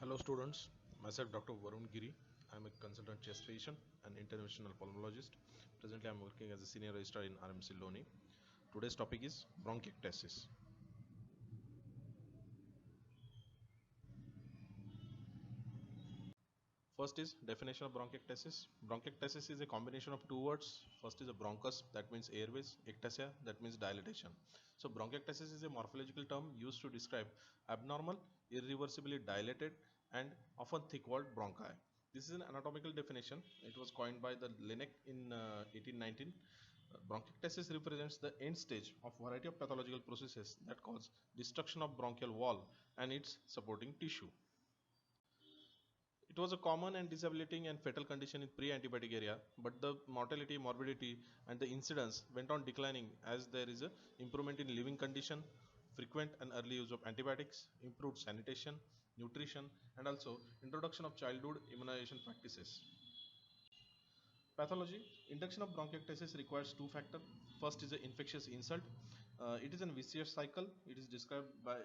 Hello students, myself Dr. Varun Giri. I am a consultant chest physician and interventional pulmonologist. Presently I am working as a senior registrar in RMC Loni. Today's topic is bronchiectasis. First is definition of bronchiectasis. Bronchiectasis is a combination of two words. First is a bronchus, that means airways, ectasia, that means dilatation. So bronchiectasis is a morphological term used to describe abnormal, irreversibly dilated and often thick-walled bronchi. This is an anatomical definition. It was coined by the Linec in 1819. Bronchiectasis represents the end stage of variety of pathological processes that cause destruction of bronchial wall and its supporting tissue. It was a common and disabling and fatal condition in pre-antibiotic era, but the mortality, morbidity, and the incidence went on declining as there is a improvement in living condition, frequent and early use of antibiotics, improved sanitation, nutrition, and also introduction of childhood immunization practices. Pathology. Induction of bronchiectasis requires two factors. First is the infectious insult. It is a vicious cycle. It is described by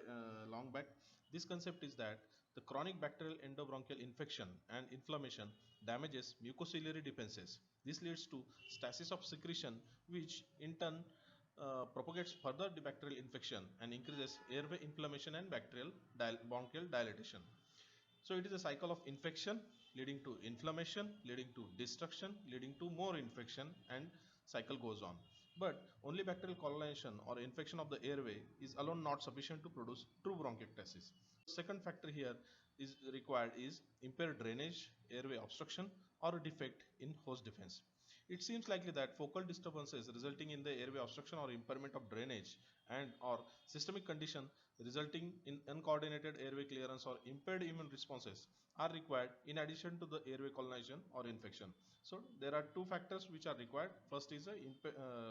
long back. This concept is that the chronic bacterial endobronchial infection and inflammation damages mucociliary defenses. This leads to stasis of secretion, which in turn propagates further the bacterial infection and increases airway inflammation and bacterial bronchial dilatation. So it is a cycle of infection leading to inflammation, leading to destruction, leading to more infection, and cycle goes on. But only bacterial colonization or infection of the airway is alone not sufficient to produce true bronchiectasis. Second factor here is required is impaired drainage, airway obstruction, or a defect in host defense. It seems likely that focal disturbances resulting in the airway obstruction or impairment of drainage and or systemic condition resulting in uncoordinated airway clearance or impaired immune responses are required in addition to the airway colonization or infection. So there are two factors which are required. First is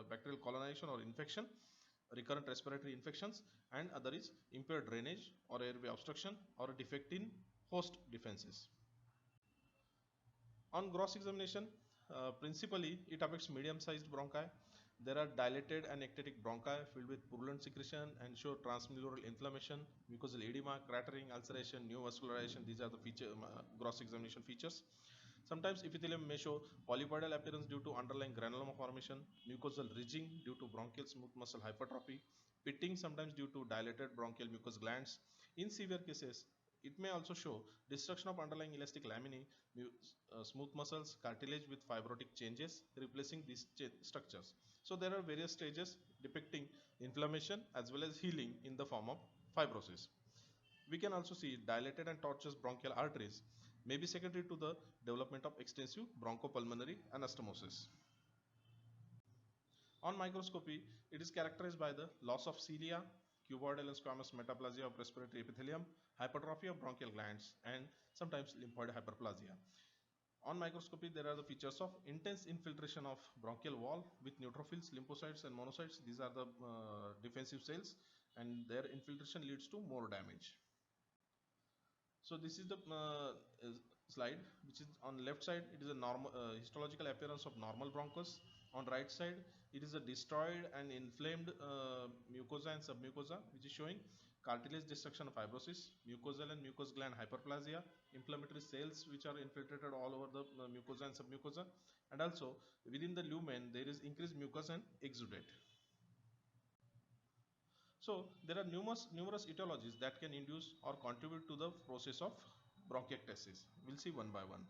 bacterial colonization or infection, recurrent respiratory infections, and other is impaired drainage or airway obstruction or a defect in host defenses. On gross examination, principally it affects medium-sized bronchi. There are dilated and ectatic bronchi filled with purulent secretion and show transmural inflammation, mucosal edema, cratering, ulceration, neovascularization. These are the gross examination features. Sometimes epithelium may show polypoidal appearance due to underlying granuloma formation, mucosal ridging due to bronchial smooth muscle hypertrophy, pitting sometimes due to dilated bronchial mucous glands. In severe cases, it may also show destruction of underlying elastic laminae, smooth muscles, cartilage with fibrotic changes, replacing these structures. So there are various stages depicting inflammation as well as healing in the form of fibrosis. We can also see dilated and tortuous bronchial arteries may be secondary to the development of extensive bronchopulmonary anastomosis. On microscopy, it is characterized by the loss of cilia, cuboidal and squamous metaplasia of respiratory epithelium, hypertrophy of bronchial glands, and sometimes lymphoid hyperplasia. On microscopy, there are the features of intense infiltration of bronchial wall with neutrophils, lymphocytes, and monocytes. These are the defensive cells, and their infiltration leads to more damage. So this is the slide, which is on left side. It is a normal histological appearance of normal bronchus. On right side, it is a destroyed and inflamed mucosa and submucosa, which is showing cartilage destruction of fibrosis, mucosal and mucous gland hyperplasia, inflammatory cells which are infiltrated all over the mucosa and submucosa, and also within the lumen there is increased mucus and exudate. So there are numerous etiologies that can induce or contribute to the process of bronchiectasis. We'll see one by one.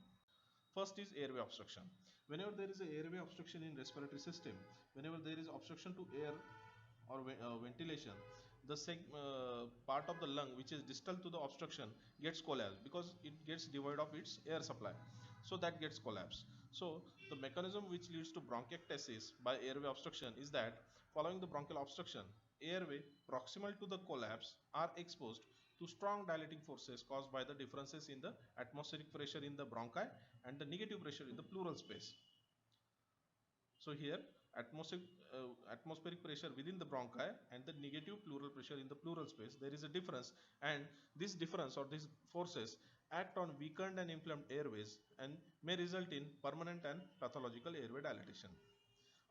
First is airway obstruction. Whenever there is a airway obstruction in respiratory system, whenever there is obstruction to air or ventilation, the part of the lung which is distal to the obstruction gets collapsed because it gets devoid of its air supply. So that gets collapsed. So the mechanism which leads to bronchiectasis by airway obstruction is that following the bronchial obstruction, airway proximal to the collapse are exposed to strong dilating forces caused by the differences in the atmospheric pressure in the bronchi and the negative pressure in the pleural space. So here atmospheric pressure within the bronchi and the negative pleural pressure in the pleural space, there is a difference, and this difference or these forces act on weakened and inflamed airways and may result in permanent and pathological airway dilatation.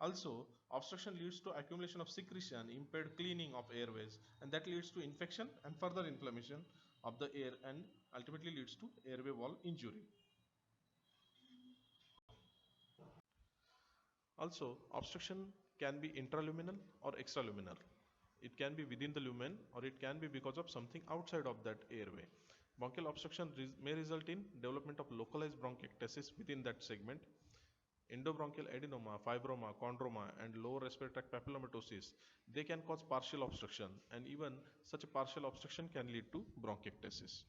Also, obstruction leads to accumulation of secretion, impaired cleaning of airways, and that leads to infection and further inflammation. of the air and ultimately leads to airway wall injury. Also, obstruction can be intraluminal or extraluminal. It can be within the lumen or it can be because of something outside of that airway. Bronchial obstruction may result in development of localized bronchiectasis within that segment. Endobronchial adenoma, fibroma, chondroma, and lower respiratory tract papillomatosis, they can cause partial obstruction, and even such a partial obstruction can lead to bronchiectasis.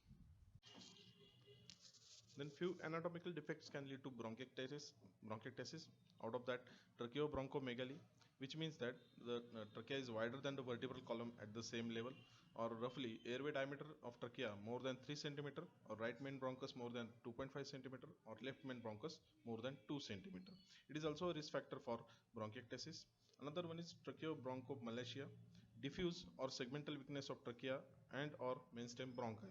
Then few anatomical defects can lead to bronchiectasis. Out of that, tracheobronchomegaly, which means that the trachea is wider than the vertebral column at the same level, or roughly airway diameter of trachea more than 3 cm, or right main bronchus more than 2.5 cm, or left main bronchus more than 2 cm. It is also a risk factor for bronchiectasis. Another one is tracheobronchomalacia, diffuse or segmental weakness of trachea and or mainstem bronchi.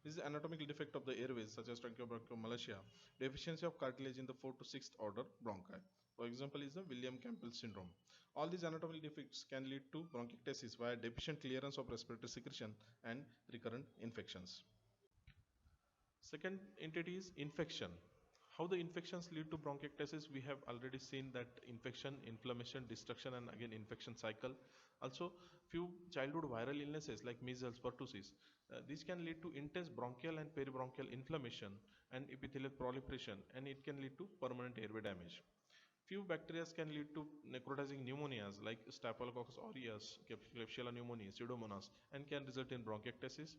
This is anatomical defect of the airways such as tracheobronchomalacia, deficiency of cartilage in the 4th to 6th order bronchi. For example is the Williams-Campbell syndrome. All these anatomical defects can lead to bronchiectasis via deficient clearance of respiratory secretion and recurrent infections. Second entity is infection. How the infections lead to bronchiectasis, we have already seen that infection, inflammation, destruction, and again infection cycle. Also, few childhood viral illnesses like measles, pertussis, these can lead to intense bronchial and peribronchial inflammation and epithelial proliferation, and it can lead to permanent airway damage. Few bacteria can lead to necrotizing pneumonias like Staphylococcus aureus, Klebsiella pneumoniae, Pseudomonas, and can result in bronchiectasis.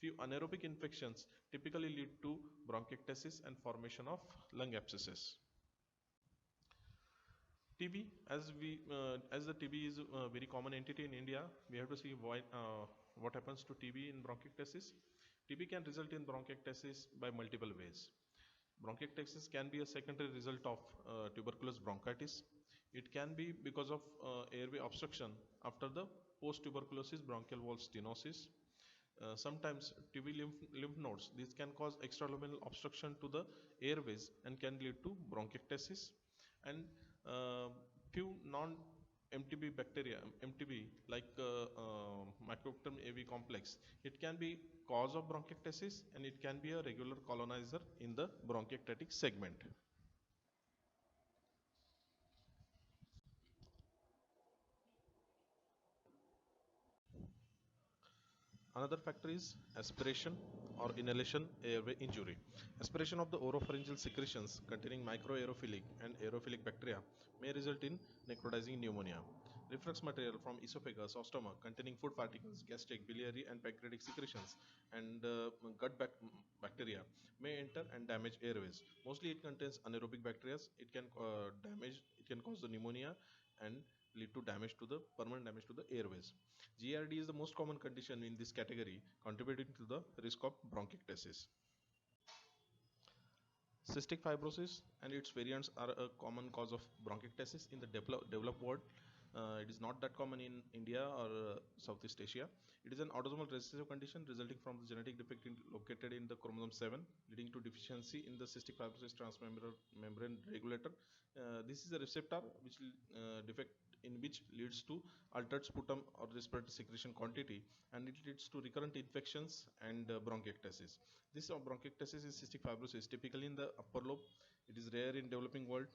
Few anaerobic infections typically lead to bronchiectasis and formation of lung abscesses. TB, as the TB is a very common entity in India, we have to see what happens to TB in bronchiectasis. TB can result in bronchiectasis by multiple ways. Bronchiectasis can be a secondary result of tuberculous bronchitis. It can be because of airway obstruction after the post-tuberculosis bronchial wall stenosis. Sometimes TB lymph nodes, these can cause extraluminal obstruction to the airways and can lead to bronchiectasis. And few non-MTB bacteria, MTB like Mycobacterium avium complex, it can be cause of bronchiectasis and it can be a regular colonizer in the bronchiectatic segment. Another factor is aspiration or inhalation airway injury. Aspiration of the oropharyngeal secretions containing microaerophilic and aerophilic bacteria may result in necrotizing pneumonia. Reflux material from esophagus or stomach containing food particles, gastric, biliary and pancreatic secretions and gut bacteria may enter and damage airways. Mostly it contains anaerobic bacteria. It can cause the pneumonia and lead to permanent damage to the airways. GERD is the most common condition in this category, contributing to the risk of bronchiectasis. Cystic fibrosis and its variants are a common cause of bronchiectasis in the developed world. It is not that common in India or Southeast Asia. It is an autosomal recessive condition resulting from the genetic defect located in the chromosome 7, leading to deficiency in the cystic fibrosis transmembrane regulator. This is a receptor which defect in which leads to altered sputum or respiratory secretion quantity, and it leads to recurrent infections and bronchiectasis. This bronchiectasis is cystic fibrosis, typically in the upper lobe. It is rare in developing world.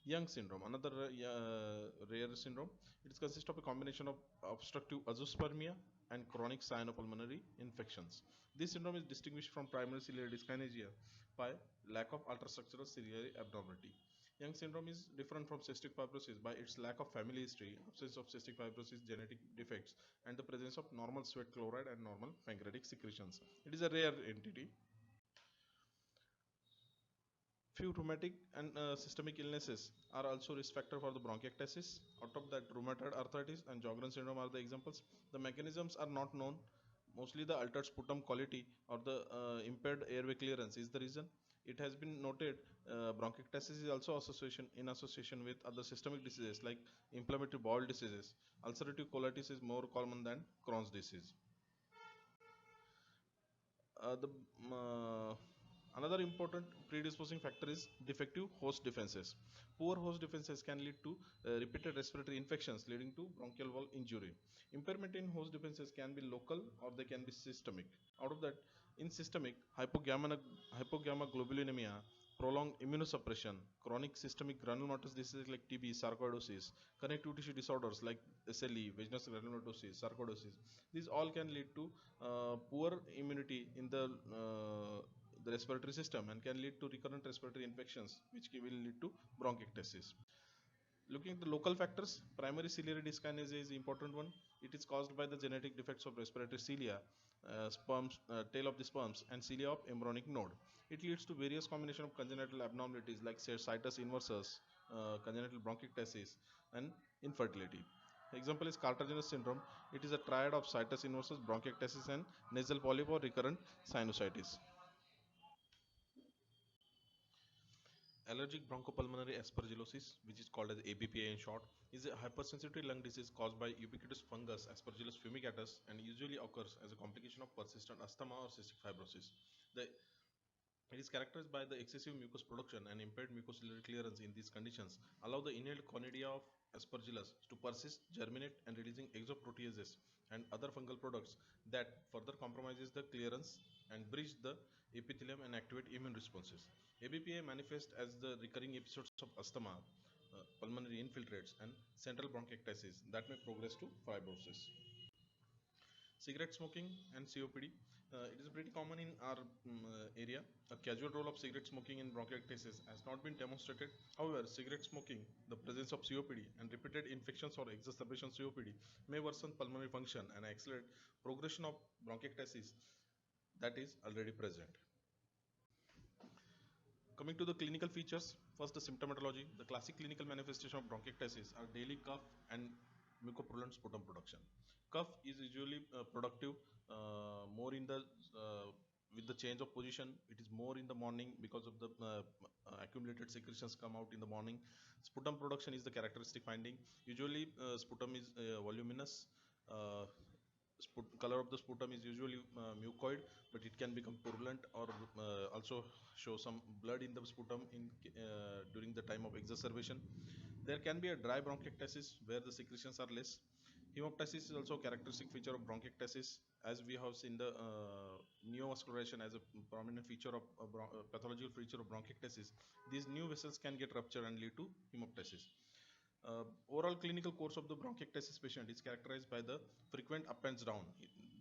Young syndrome, another rare syndrome. It consists of a combination of obstructive azoospermia and chronic cyanopulmonary infections. This syndrome is distinguished from primary ciliary dyskinesia by lack of ultrastructural ciliary abnormality. Young syndrome is different from cystic fibrosis by its lack of family history, absence of cystic fibrosis genetic defects, and the presence of normal sweat chloride and normal pancreatic secretions. It is a rare entity. Few rheumatic and systemic illnesses are also risk factor for the bronchiectasis. Out of that, rheumatoid arthritis and Sjogren syndrome are the examples. The mechanisms are not known. Mostly the altered sputum quality or the impaired airway clearance is the reason. It has been noted bronchiectasis is also in association with other systemic diseases like inflammatory bowel diseases. Ulcerative colitis is more common than Crohn's disease. The Another important predisposing factor is defective host defenses. Poor host defenses can lead to repeated respiratory infections leading to bronchial wall injury. Impairment in host defenses can be local or they can be systemic. Out of that, in systemic, hypogammaglobulinemia, prolonged immunosuppression, chronic systemic granulomatous diseases like TB, sarcoidosis, connective tissue disorders like SLE, vaginous granulomatosis, sarcoidosis, these all can lead to poor immunity in the respiratory system and can lead to recurrent respiratory infections, which will lead to bronchiectasis. Looking at the local factors, primary ciliary dyskinesia is the important one. It is caused by the genetic defects of respiratory cilia, tail of the sperms, and cilia of embryonic node. It leads to various combination of congenital abnormalities like say situs inversus, congenital bronchiectasis, and infertility. Example is Carter-Jean's syndrome. It is a triad of situs inversus, bronchiectasis, and nasal polyp or recurrent sinusitis. Allergic bronchopulmonary aspergillosis, which is called as ABPA in short, is a hypersensitivity lung disease caused by ubiquitous fungus Aspergillus fumigatus and usually occurs as a complication of persistent asthma or cystic fibrosis. The, it is characterized by the excessive mucus production and impaired mucociliary clearance in these conditions allow the inhaled conidia of Aspergillus to persist, germinate and releasing exoproteases and other fungal products that further compromises the clearance and breach the epithelium and activate immune responses. ABPA manifests as the recurring episodes of asthma, pulmonary infiltrates and central bronchiectasis that may progress to fibrosis. Cigarette smoking and COPD. It is pretty common in our area. A casual role of cigarette smoking in bronchiectasis has not been demonstrated. However, cigarette smoking, the presence of COPD, and repeated infections or exacerbation COPD may worsen pulmonary function and accelerate progression of bronchiectasis that is already present. Coming to the clinical features, first the symptomatology. The classic clinical manifestation of bronchiectasis are daily cough and mucopurulent sputum production. Cough is usually productive more in the with the change of position. It is more in the morning because of the accumulated secretions come out in the morning. Sputum production is the characteristic finding. Usually, sputum is voluminous. Color of the sputum is usually mucoid, but it can become purulent or also show some blood in the sputum during the time of exacerbation. There can be a dry bronchiectasis where the secretions are less. Hemoptysis is also a characteristic feature of bronchiectasis, as we have seen the neovascularization as a prominent feature of pathological feature of bronchiectasis. These new vessels can get ruptured and lead to hemoptysis. Overall clinical course of the bronchiectasis patient is characterized by the frequent up and down.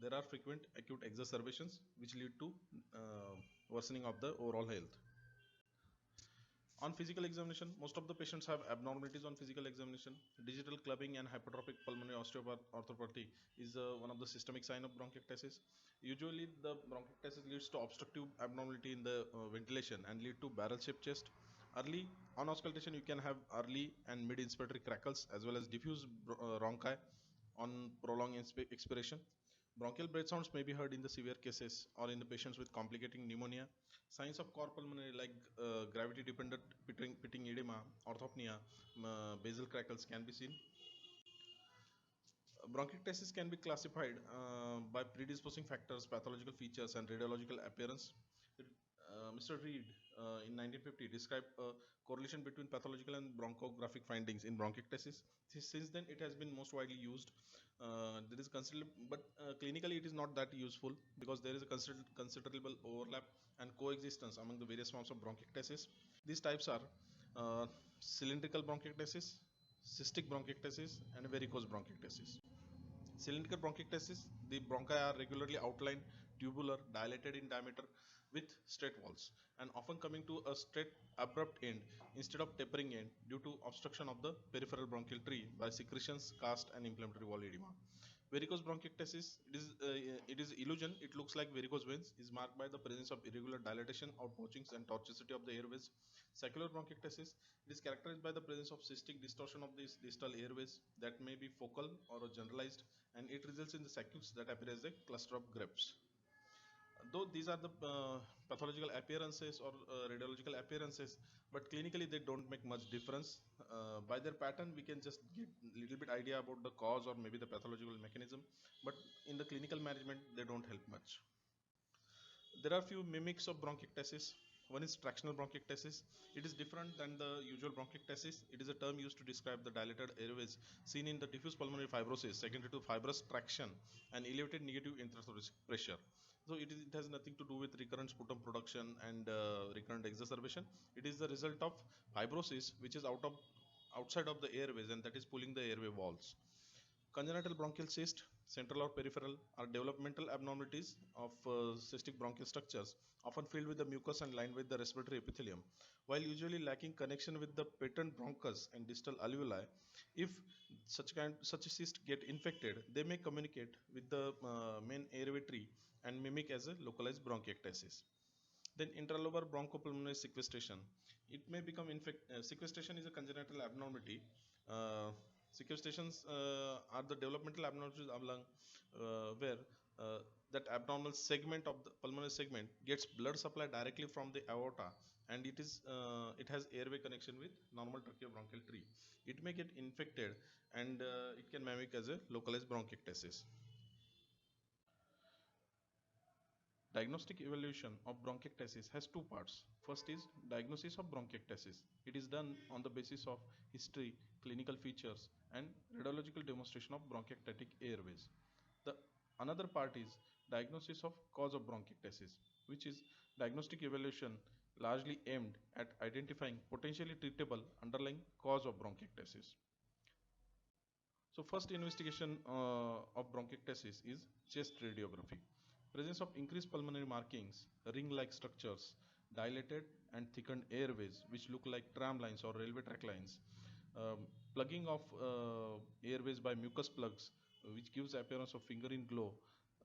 There are frequent acute exacerbations which lead to worsening of the overall health. On physical examination, most of the patients have abnormalities on physical examination. Digital clubbing and hypertrophic pulmonary osteopathy is one of the systemic sign of bronchiectasis. Usually, the bronchiectasis leads to obstructive abnormality in the ventilation and lead to barrel-shaped chest. Early on auscultation, you can have early and mid-inspiratory crackles as well as diffuse rhonchi on prolonged expiration. Bronchial breath sounds may be heard in the severe cases or in the patients with complicating pneumonia. Signs of cor pulmonary like gravity-dependent pitting edema, orthopnea, basal crackles can be seen. Bronchiectasis can be classified by predisposing factors, pathological features, and radiological appearance. Mr. Reed in 1950 described a correlation between pathological and bronchographic findings in bronchiectasis. Since then, it has been most widely used. There is considerable, but clinically it is not that useful because there is a considerable overlap and coexistence among the various forms of bronchiectasis. These types are cylindrical bronchiectasis, cystic bronchiectasis, and varicose bronchiectasis. Cylindrical bronchiectasis, the bronchi are regularly outlined, tubular, dilated in diameter with straight walls and often coming to a straight abrupt end instead of tapering end due to obstruction of the peripheral bronchial tree by secretions, cast and inflammatory wall edema. Varicose bronchiectasis, it is illusion. It looks like varicose veins, is marked by the presence of irregular dilatation, outpouchings and tortuosity of the airways. Saccular bronchiectasis, it is characterized by the presence of cystic distortion of these distal airways that may be focal or generalized, and it results in the saccades that appear as a cluster of grapes. Though these are the pathological appearances or radiological appearances, but clinically they don't make much difference. By their pattern, we can just get a little bit idea about the cause or maybe the pathological mechanism, but in the clinical management, they don't help much. There are few mimics of bronchiectasis. One is tractional bronchiectasis. It is different than the usual bronchiectasis. It is a term used to describe the dilated airways seen in the diffuse pulmonary fibrosis secondary to fibrous traction and elevated negative intrathoracic pressure. So it has nothing to do with recurrent sputum production and recurrent exacerbation. It is the result of fibrosis which is outside of the airways, and that is pulling the airway walls. Congenital bronchial cyst, central or peripheral, are developmental abnormalities of cystic bronchial structures, often filled with the mucus and lined with the respiratory epithelium. While usually lacking connection with the patent bronchus and distal alveoli, if such a cyst get infected, they may communicate with the main airway tree and mimic as a localized bronchiectasis. Then intralobar bronchopulmonary sequestration. It may become sequestration is a congenital abnormality. Uh, Sequestrations are the developmental abnormalities of lung where uh, that abnormal segment of the pulmonary segment gets blood supply directly from the aorta, and it has airway connection with normal tracheobronchial tree. It may get infected, and it can mimic as a localized bronchiectasis. Diagnostic evaluation of bronchiectasis has two parts. First is diagnosis of bronchiectasis. It is done on the basis of history, clinical features, and radiological demonstration of bronchiectatic airways. The another part is diagnosis of cause of bronchiectasis, which is diagnostic evaluation largely aimed at identifying potentially treatable underlying cause of bronchiectasis. So first investigation of bronchiectasis is chest radiography. Presence of increased pulmonary markings, ring-like structures, dilated and thickened airways which look like tram lines or railway track lines, plugging of airways by mucus plugs which gives appearance of fingering glow.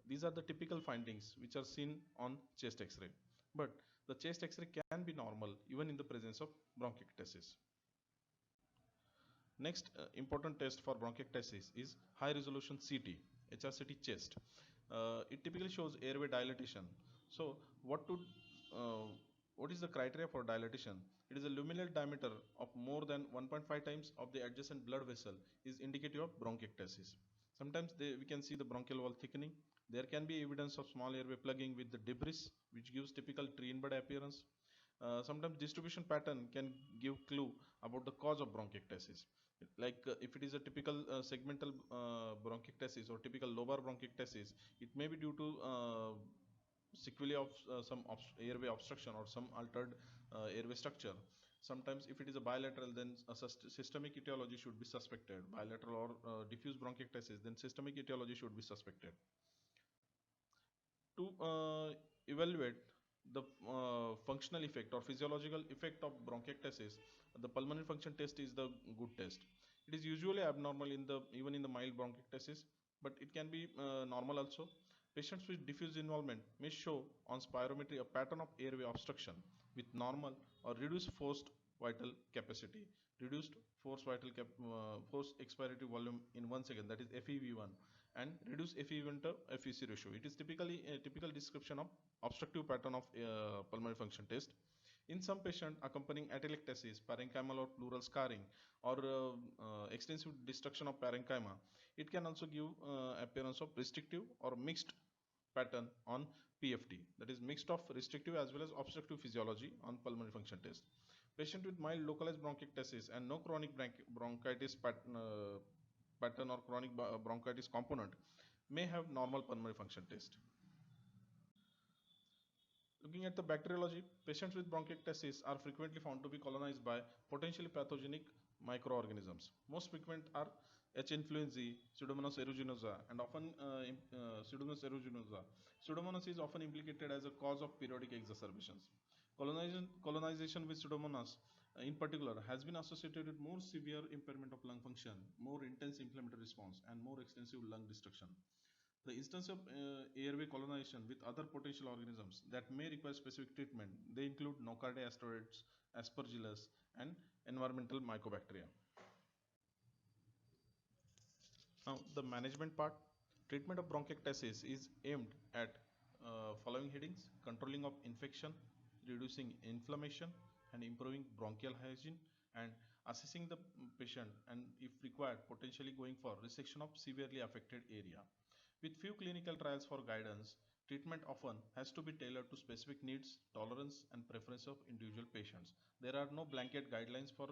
These are the typical findings which are seen on chest X-ray. But the chest X-ray can be normal even in the presence of bronchiectasis. Next important test for bronchiectasis is high resolution CT, HRCT chest. It typically shows airway dilatation. So what to uh, what is the criteria for dilatation? It is a luminal diameter of more than 1.5 times of the adjacent blood vessel is indicative of bronchiectasis. Sometimes we can see the bronchial wall thickening. There can be evidence of small airway plugging with the debris, which gives typical tree in bud appearance. Sometimes distribution pattern can give clue about the cause of bronchiectasis. Like if it is a typical segmental bronchiectasis or typical lobar bronchiectasis, it may be due to sequelae of some airway obstruction or some altered airway structure. Sometimes if it is a bilateral, then a systemic etiology should be suspected. Bilateral or diffuse bronchiectasis, then systemic etiology should be suspected. To evaluate the functional effect or physiological effect of bronchiectasis, the pulmonary function test is the good test. It is usually abnormal in the even in the mild bronchiectasis, but it can be normal also. Patients with diffuse involvement may show on spirometry a pattern of airway obstruction with normal or reduced forced vital capacity, reduced force expiratory volume in 1 second, that is FEV1, and reduce FEV1 to FVC ratio. It is typically a typical description of obstructive pattern of pulmonary function test. In some patient accompanying atelectasis, parenchymal or pleural scarring, or extensive destruction of parenchyma, it can also give appearance of restrictive or mixed pattern on PFT, that is mixed of restrictive as well as obstructive physiology on pulmonary function test. Patient with mild localized bronchiectasis and no chronic bronchitis pattern or chronic bronchitis component may have normal pulmonary function test. Looking at the bacteriology, patients with bronchiectasis are frequently found to be colonized by potentially pathogenic microorganisms. Most frequent are H. influenzae, Pseudomonas aeruginosa, and often Pseudomonas aeruginosa. Pseudomonas is often implicated as a cause of periodic exacerbations. Colonization with Pseudomonas, in particular, has been associated with more severe impairment of lung function, more intense inflammatory response, and more extensive lung destruction. The instance of airway colonization with other potential organisms that may require specific treatment, they include Nocardia asteroids, Aspergillus, and environmental mycobacteria. Now, the management part, treatment of bronchiectasis is aimed at following headings: controlling of infection, reducing inflammation, and improving bronchial hygiene, and assessing the patient, and if required, potentially going for resection of severely affected area. With few clinical trials for guidance, Treatment often has to be tailored to specific needs, tolerance, and preference of individual patients. There are no blanket guidelines for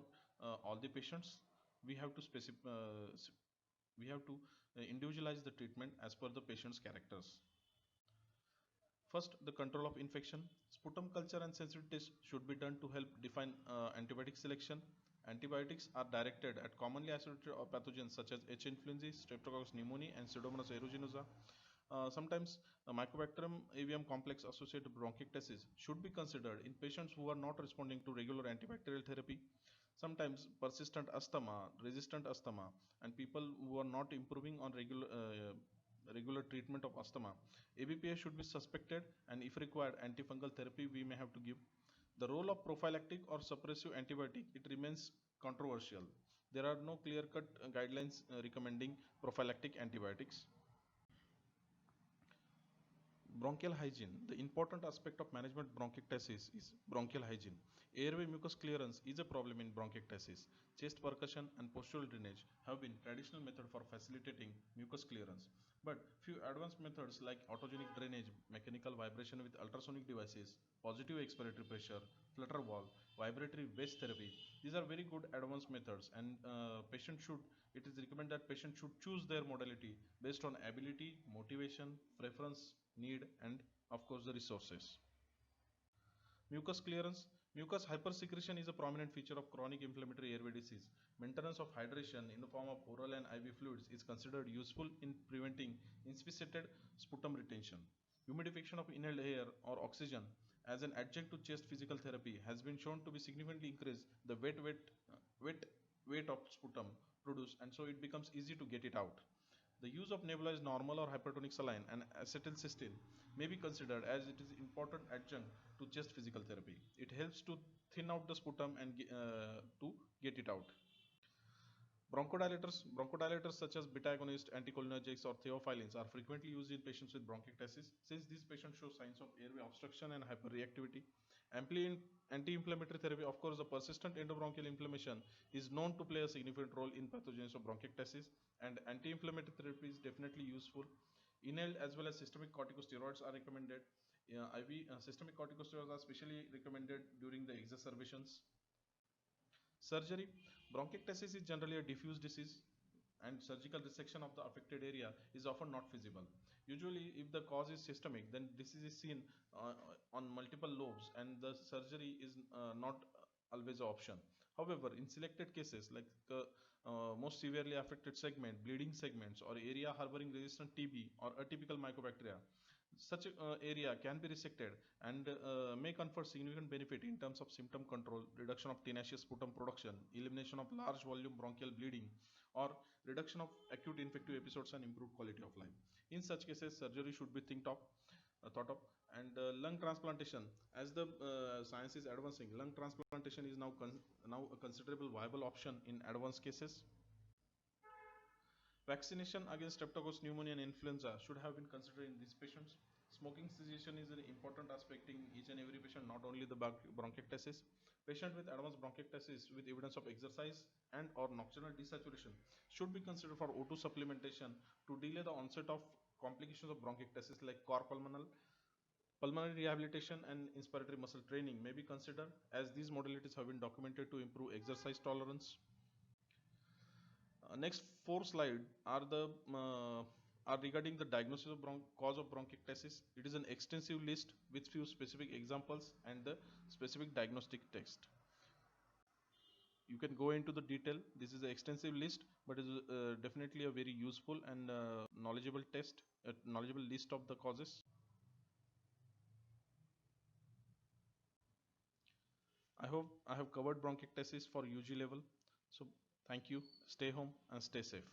all the patients. We have to we have to individualize the treatment as per the patient's characters. First, the control of infection. Sputum culture and sensitivity tests should be done to help define antibiotic selection. Antibiotics are directed at commonly associated pathogens such as H. influenzae, Streptococcus pneumoniae, and Pseudomonas aeruginosa. Sometimes Mycobacterium avium complex associated bronchiectasis should be considered in patients who are not responding to regular antibacterial therapy. Sometimes persistent asthma, resistant asthma, and people who are not improving on regular treatment of asthma. ABPA should be suspected, and if required, antifungal therapy we may have to give. The role of prophylactic or suppressive antibiotic, it remains controversial. There are no clear-cut guidelines recommending prophylactic antibiotics. Bronchial hygiene. The important aspect of management bronchiectasis is bronchial hygiene. Airway mucus clearance is a problem in bronchiectasis. Chest percussion and postural drainage have been traditional method for facilitating mucus clearance. But few advanced methods like autogenic drainage, mechanical vibration with ultrasonic devices, positive expiratory pressure, flutter valve, vibratory waste therapy, these are very good advanced methods, and it is recommended that patient should choose their modality based on ability, motivation, preference, need, and of course the resources. Mucus clearance. Mucus hypersecretion is a prominent feature of chronic inflammatory airway disease. Maintenance of hydration in the form of oral and IV fluids is considered useful in preventing insufficient sputum retention. Humidification of inhaled air or oxygen as an adjunct to chest physical therapy has been shown to be significantly increase the wet weight of sputum produced, and so it becomes easy to get it out. The use of nebulized normal or hypertonic saline and acetylcysteine may be considered as it is important adjunct to chest physical therapy. It helps to thin out the sputum and to get it out. Bronchodilators such as beta agonist, anticholinergics, or theophylline are frequently used in patients with bronchiectasis since these patients show signs of airway obstruction and hyperreactivity. Anti-inflammatory therapy, of course, the persistent endobronchial inflammation is known to play a significant role in pathogenesis of bronchiectasis, and anti-inflammatory therapy is definitely useful. Inhaled as well as systemic corticosteroids are recommended. Systemic corticosteroids are specially recommended during the exacerbations. Surgery. Bronchiectasis is generally a diffuse disease, and surgical resection of the affected area is often not feasible. Usually, if the cause is systemic, then disease is seen on multiple lobes, and the surgery is not always an option. However, in selected cases like most severely affected segment, bleeding segments, or area harboring resistant TB or atypical mycobacteria, such area can be resected and may confer significant benefit in terms of symptom control, reduction of tenacious sputum production, elimination of large volume bronchial bleeding, or reduction of acute infective episodes and improved quality of life. In such cases, surgery should be thought of. And lung transplantation, as the science is advancing, lung transplantation is now a considerable viable option in advanced cases. Vaccination against Streptococcus pneumoniae and influenza should have been considered in these patients. Smoking cessation is an important aspect in each and every patient, not only the bronchiectasis. Patient with advanced bronchiectasis with evidence of exercise and or nocturnal desaturation should be considered for O2 supplementation to delay the onset of complications of bronchiectasis like cor pulmonale. Pulmonary rehabilitation and inspiratory muscle training may be considered, as these modalities have been documented to improve exercise tolerance. Next four slides are regarding the diagnosis of cause of bronchiectasis. It is an extensive list with few specific examples and the specific diagnostic text. You can go into the detail. This is an extensive list, but it is definitely a very useful and knowledgeable list of the causes. I hope I have covered bronchiectasis for UG level. So thank you. Stay home and stay safe.